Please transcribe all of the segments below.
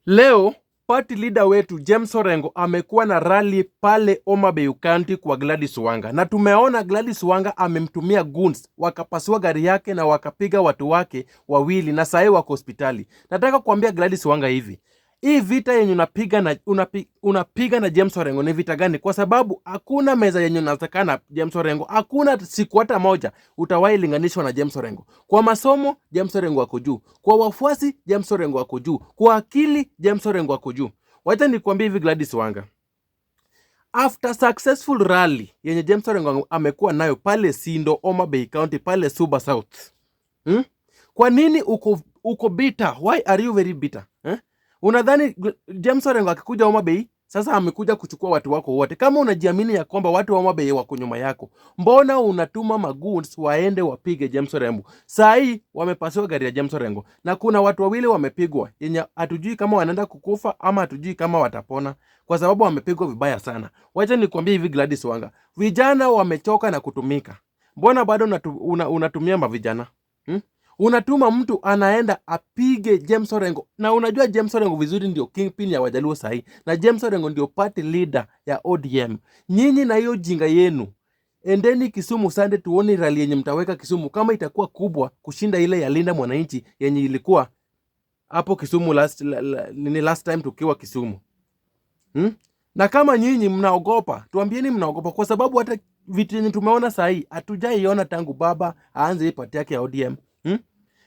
Leo party leader wetu James Orengo amekuwa na rally pale Homa Bay County kwa Gladys Wanga, na tumeona Gladys Wanga amemtumia goons, wakapasua gari yake na wakapiga watu wake wawili, na sasa wako hospitali. Nataka kuambia Gladys Wanga hivi, hii vita yenye unapiga na James Orengo ni vita gani? Kwa sababu hakuna meza yenye unatakana James Orengo, hakuna siku hata moja utawahi linganishwa na James Orengo. Kwa masomo James Orengo ako juu, kwa wafuasi James Orengo ako juu, kwa akili James Orengo ako juu. Wacha nikwambie hivi Gladys Wanga, after successful rally yenye James Orengo amekuwa nayo pale Sindo, Homa Bay County, pale Suba South, kwa nini uko bitter? Why are you very bitter? Unadhani James Orengo akikuja Homa Bay sasa amekuja kuchukua watu wako wote? Kama unajiamini ya kwamba watu wa Homa Bay wako nyuma yako, mbona unatuma magoons waende wapige James Orengo? Saa hii wamepasua gari ya James Orengo na kuna watu wawili wamepigwa, yenye hatujui kama wanaenda kukufa ama hatujui kama watapona, kwa sababu wamepigwa vibaya sana. Wacha nikwambie hivi Gladys Wanga, vijana wamechoka na kutumika. Mbona bado unatumia mavijana? Unatuma mtu anaenda apige James Orengo, na unajua James Orengo vizuri ndio kingpin ya Wajaluo sahi, na James Orengo ndio party leader ya ODM. Nyinyi na hiyo jinga yenu, endeni Kisumu Sunday tuone rally yenye mtaweka Kisumu kama itakuwa kubwa kushinda ile ya Linda Mwananchi yenye ilikuwa hapo Kisumu last time tukiwa Kisumu. Na kama nyinyi mnaogopa, tuambieni mnaogopa, kwa sababu hata vitu yenye tumeona sahi hatujaiona tangu baba aanze party yake ya ODM.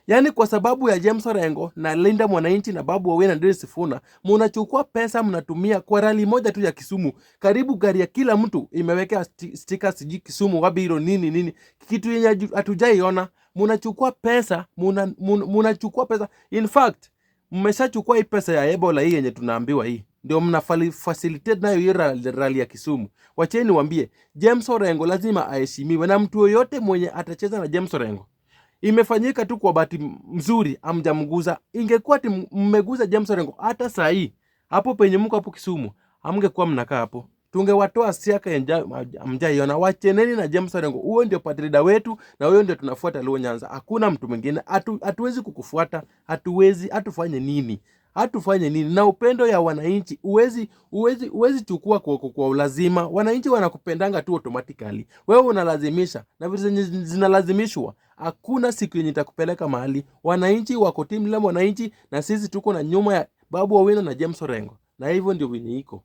Yani kwa sababu ya James Orengo na Linda Mwananchi na Babu Owino na Dennis Sifuna, mnachukua pesa mnatumia kwa rally moja tu ya Kisumu. Karibu gari ya kila mtu imeweka sticker siji Kisumu Wabiro nini kitu yenye hatujaiona. Mnachukua pesa, mnachukua pesa. In fact, mmeshachukua hii pesa ya Ebola hii yenye tunaambiwa hii, ndio mnafacilitate nayo hii rally ya Kisumu. Wacheni niwaambie, James Orengo lazima aheshimiwe, na mtu yoyote mwenye atacheza na James Orengo, imefanyika tu kwa bahati mzuri amjamguza. Ingekuwa ati mmeguza James Orengo, hata saa hii hapo penye mko hapo Kisumu hamngekuwa mnakaa hapo, tungewatoa siaka amjaiona. Wacheneni na James Orengo, huyo ndio party leader wetu na huyo ndio tunafuata Luo Nyanza, hakuna mtu mwingine. Hatuwezi kukufuata, hatuwezi. Hatufanye nini? Na upendo ya wananchi uwezi chukua kwa ulazima. Wananchi wanakupendanga tu automatically, wewe unalazimisha, na vitu zenye zinalazimishwa hakuna siku yenye itakupeleka mahali. Wananchi wako timu la wananchi, na sisi tuko na nyuma ya Babu Owino na James Orengo, na hivyo ndio venye iko.